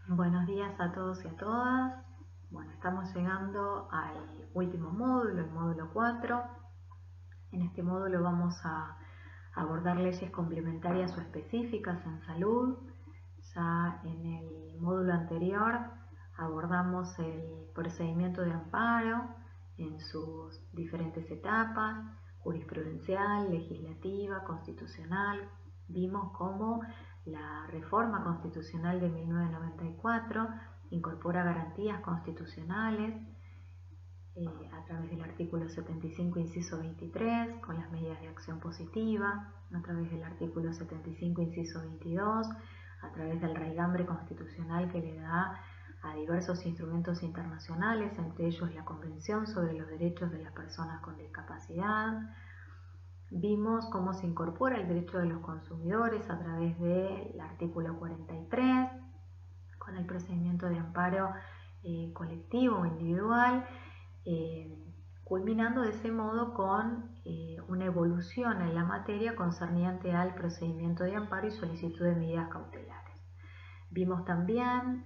Buenos días a todos y a todas. Bueno, estamos llegando al último módulo, el módulo 4. En este módulo vamos a abordar leyes complementarias o específicas en salud. Ya en el módulo anterior abordamos el procedimiento de amparo en sus diferentes etapas, jurisprudencial, legislativa, constitucional. Vimos cómo la reforma constitucional de 1994 incorpora garantías constitucionales a través del artículo 75, inciso 23, con las medidas de acción positiva, a través del artículo 75, inciso 22, a través del raigambre constitucional que le da a diversos instrumentos internacionales, entre ellos la Convención sobre los Derechos de las Personas con Discapacidad. Vimos cómo se incorpora el derecho de los consumidores a través del artículo 43, con el procedimiento de amparo colectivo o individual, culminando de ese modo con una evolución en la materia concerniente al procedimiento de amparo y solicitud de medidas cautelares. Vimos también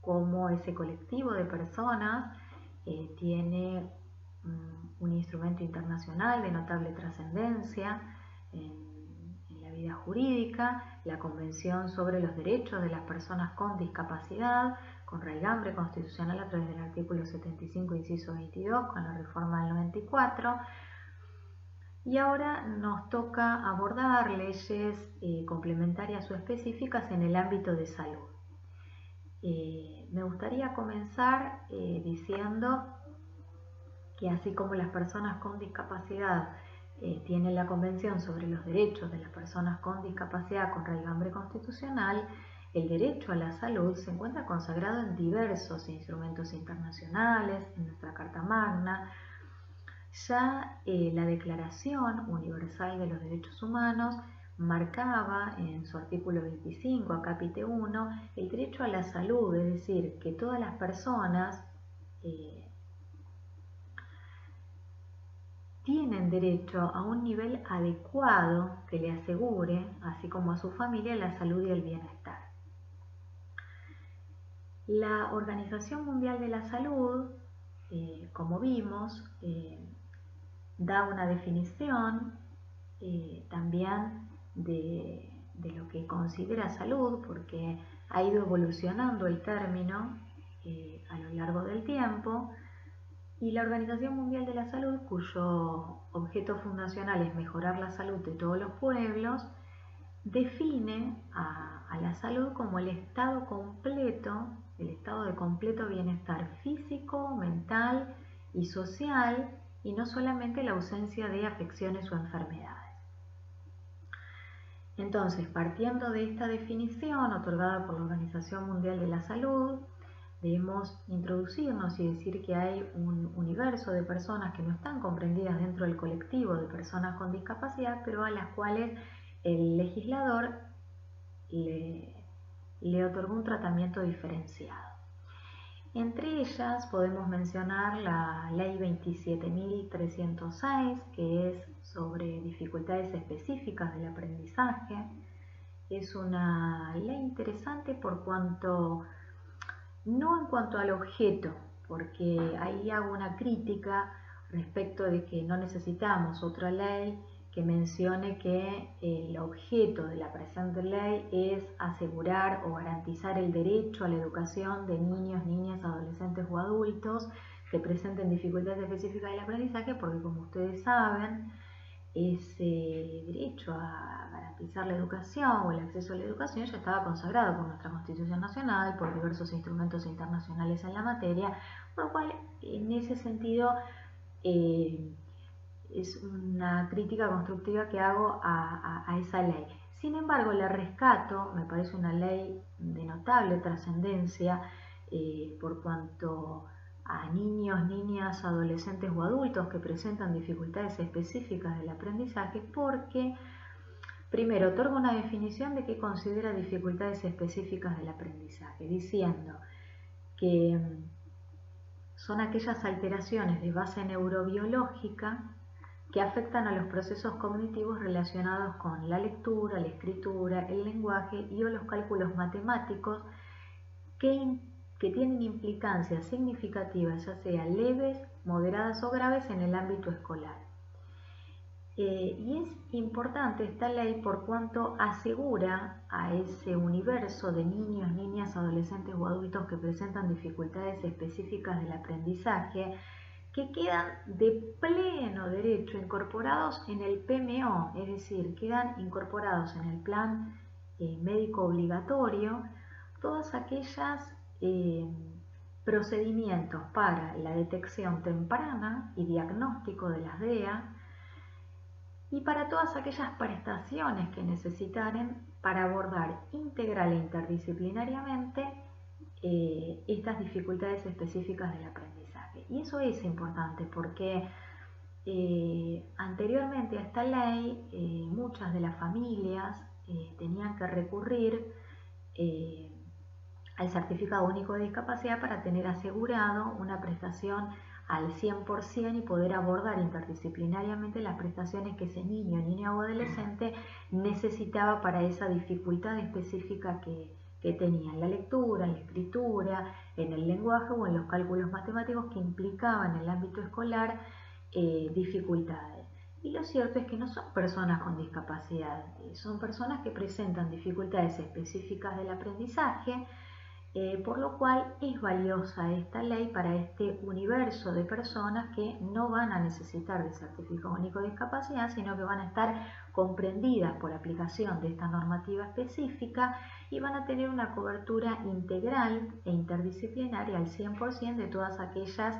cómo ese colectivo de personas tiene un instrumento internacional de notable trascendencia en la vida jurídica, la Convención sobre los Derechos de las Personas con Discapacidad, con raigambre constitucional a través del artículo 75, inciso 22, con la reforma del 94. Y ahora nos toca abordar leyes complementarias o específicas en el ámbito de salud. Me gustaría comenzar diciendo que así como las personas con discapacidad tienen la Convención sobre los Derechos de las Personas con Discapacidad con raigambre constitucional, el derecho a la salud se encuentra consagrado en diversos instrumentos internacionales, en nuestra Carta Magna. Ya la Declaración Universal de los Derechos Humanos marcaba en su artículo 25, acápite 1, el derecho a la salud, es decir, que todas las personas tienen derecho a un nivel adecuado que le asegure, así como a su familia, la salud y el bienestar. La Organización Mundial de la Salud, como vimos, da una definición también de lo que considera salud, porque ha ido evolucionando el término a lo largo del tiempo. Y la Organización Mundial de la Salud, cuyo objeto fundacional es mejorar la salud de todos los pueblos, define a la salud como el estado completo, el estado de completo bienestar físico, mental y social, y no solamente la ausencia de afecciones o enfermedades. Entonces, partiendo de esta definición otorgada por la Organización Mundial de la Salud, debemos introducirnos y decir que hay un universo de personas que no están comprendidas dentro del colectivo de personas con discapacidad, pero a las cuales el legislador le otorgó un tratamiento diferenciado. Entre ellas podemos mencionar la Ley 27.306, que es sobre dificultades específicas del aprendizaje. Es una ley interesante por cuanto no en cuanto al objeto, porque ahí hago una crítica respecto de que no necesitamos otra ley que mencione que el objeto de la presente ley es asegurar o garantizar el derecho a la educación de niños, niñas, adolescentes o adultos que presenten dificultades específicas del aprendizaje, porque como ustedes saben, ese derecho a garantizar la educación o el acceso a la educación ya estaba consagrado por nuestra Constitución Nacional, por diversos instrumentos internacionales en la materia, por lo cual en ese sentido es una crítica constructiva que hago a esa ley. Sin embargo, la rescato, me parece una ley de notable trascendencia por cuanto a niños, niñas, adolescentes o adultos que presentan dificultades específicas del aprendizaje, porque primero otorga una definición de qué considera dificultades específicas del aprendizaje, diciendo que son aquellas alteraciones de base neurobiológica que afectan a los procesos cognitivos relacionados con la lectura, la escritura, el lenguaje y o los cálculos matemáticos que tienen implicancias significativas, ya sea leves, moderadas o graves en el ámbito escolar. Y es importante esta ley por cuanto asegura a ese universo de niños, niñas, adolescentes o adultos que presentan dificultades específicas del aprendizaje, que quedan de pleno derecho incorporados en el PMO, es decir, quedan incorporados en el plan médico obligatorio, todas aquellas procedimientos para la detección temprana y diagnóstico de las DEA, y para todas aquellas prestaciones que necesitaren para abordar integral e interdisciplinariamente estas dificultades específicas del aprendizaje. Y eso es importante porque anteriormente a esta ley muchas de las familias tenían que recurrir al certificado único de discapacidad para tener asegurado una prestación al 100% y poder abordar interdisciplinariamente las prestaciones que ese niño, niña o adolescente necesitaba para esa dificultad específica que tenía en la lectura, en la escritura, en el lenguaje o en los cálculos matemáticos que implicaban en el ámbito escolar dificultades. Y lo cierto es que no son personas con discapacidad, son personas que presentan dificultades específicas del aprendizaje, por lo cual es valiosa esta ley para este universo de personas que no van a necesitar de certificado único de discapacidad, sino que van a estar comprendidas por aplicación de esta normativa específica y van a tener una cobertura integral e interdisciplinaria al 100% de todas aquellas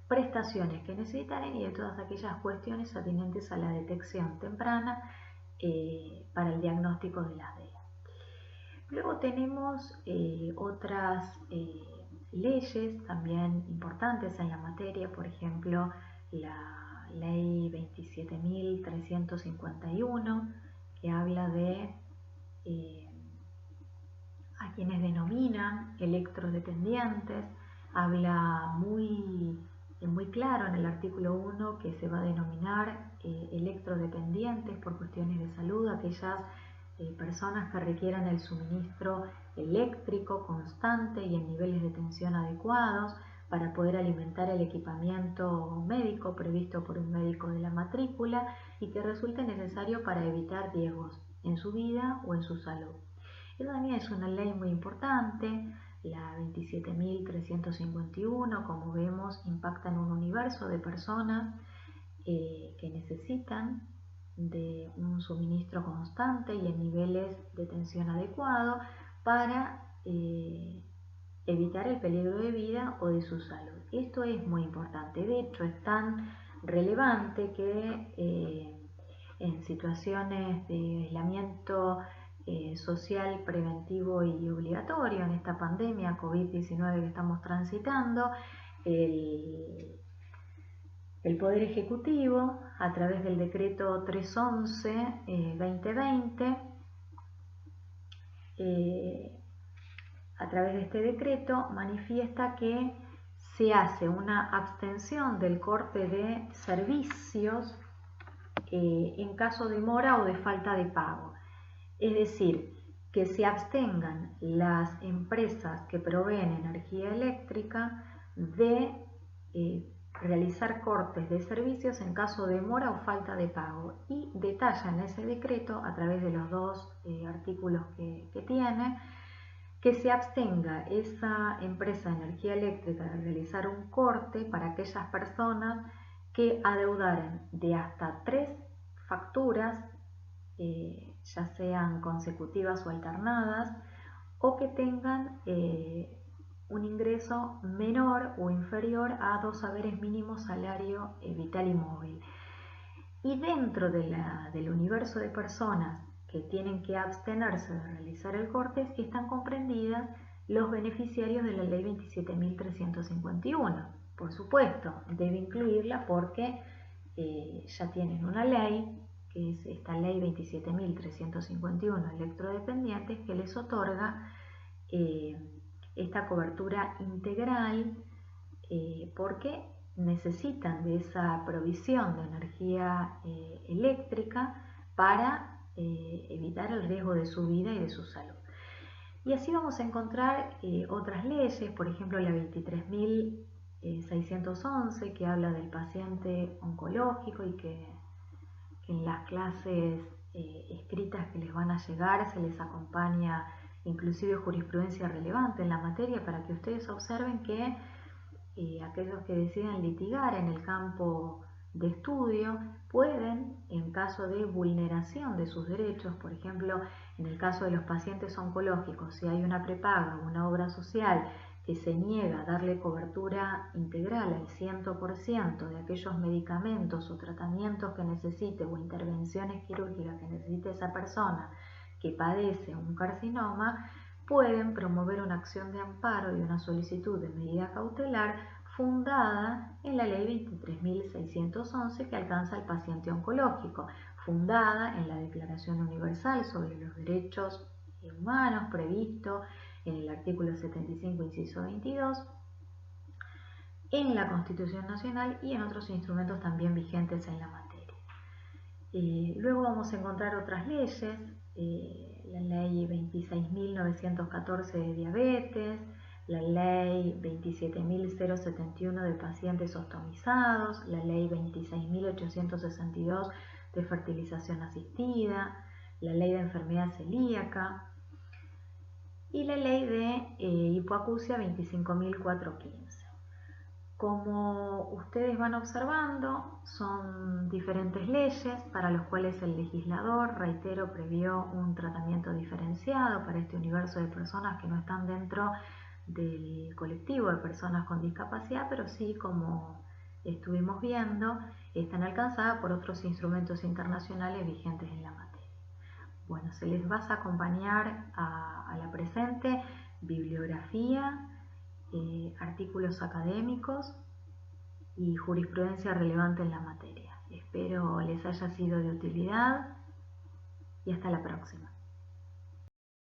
prestaciones que necesitaren y de todas aquellas cuestiones atinentes a la detección temprana para el diagnóstico de las DEA. Luego tenemos otras leyes también importantes en la materia, por ejemplo, la ley 27.351, que habla de a quienes denominan electrodependientes, habla muy claro en el artículo 1 que se va a denominar electrodependientes por cuestiones de salud aquellas personas que requieran el suministro eléctrico constante y en niveles de tensión adecuados para poder alimentar el equipamiento médico previsto por un médico de la matrícula y que resulte necesario para evitar riesgos en su vida o en su salud. Esa también es una ley muy importante, la 27.351, como vemos, impacta en un universo de personas que necesitan de un suministro constante y en niveles de tensión adecuado para evitar el peligro de vida o de su salud. Esto es muy importante, de hecho es tan relevante que en situaciones de aislamiento social preventivo y obligatorio en esta pandemia COVID-19 que estamos transitando, el Poder Ejecutivo, a través del decreto 311-2020, a través de este decreto manifiesta que se hace una abstención del corte de servicios en caso de mora o de falta de pago. Es decir, que se abstengan las empresas que proveen energía eléctrica de realizar cortes de servicios en caso de demora o falta de pago, y detalla en ese decreto, a través de los dos artículos que tiene, que se abstenga esa empresa de energía eléctrica de realizar un corte para aquellas personas que adeudaran de hasta 3 facturas, ya sean consecutivas o alternadas, o que tengan un ingreso menor o inferior a 2 saberes mínimos salario vital y móvil. Y dentro del universo de personas que tienen que abstenerse de realizar el corte están comprendidas los beneficiarios de la ley 27.351. Por supuesto, debe incluirla porque ya tienen una ley, que es esta ley 27.351, electrodependientes, que les otorga esta cobertura integral porque necesitan de esa provisión de energía eléctrica para evitar el riesgo de su vida y de su salud. Y así vamos a encontrar otras leyes, por ejemplo la 23.611, que habla del paciente oncológico y que en las clases escritas que les van a llegar se les acompaña inclusive jurisprudencia relevante en la materia para que ustedes observen que aquellos que deciden litigar en el campo de estudio pueden, en caso de vulneración de sus derechos, por ejemplo, en el caso de los pacientes oncológicos, si hay una prepaga o una obra social que se niega a darle cobertura integral al 100% de aquellos medicamentos o tratamientos que necesite o intervenciones quirúrgicas que necesite esa persona que padece un carcinoma, pueden promover una acción de amparo y una solicitud de medida cautelar fundada en la ley 23.611 que alcanza al paciente oncológico, fundada en la Declaración Universal sobre los Derechos Humanos previsto en el artículo 75, inciso 22, en la Constitución Nacional y en otros instrumentos también vigentes en la materia. Luego vamos a encontrar otras leyes, la ley 26.914 de diabetes, la ley 27.071 de pacientes ostomizados, la ley 26.862 de fertilización asistida, la ley de enfermedad celíaca y la ley de hipoacusia 25.415. Como ustedes van observando, son diferentes leyes para las cuales el legislador, reitero, previó un tratamiento diferenciado para este universo de personas que no están dentro del colectivo de personas con discapacidad, pero sí, como estuvimos viendo, están alcanzadas por otros instrumentos internacionales vigentes en la materia. Bueno, se les va a acompañar a la presente bibliografía, artículos académicos y jurisprudencia relevante en la materia. Espero les haya sido de utilidad y hasta la próxima.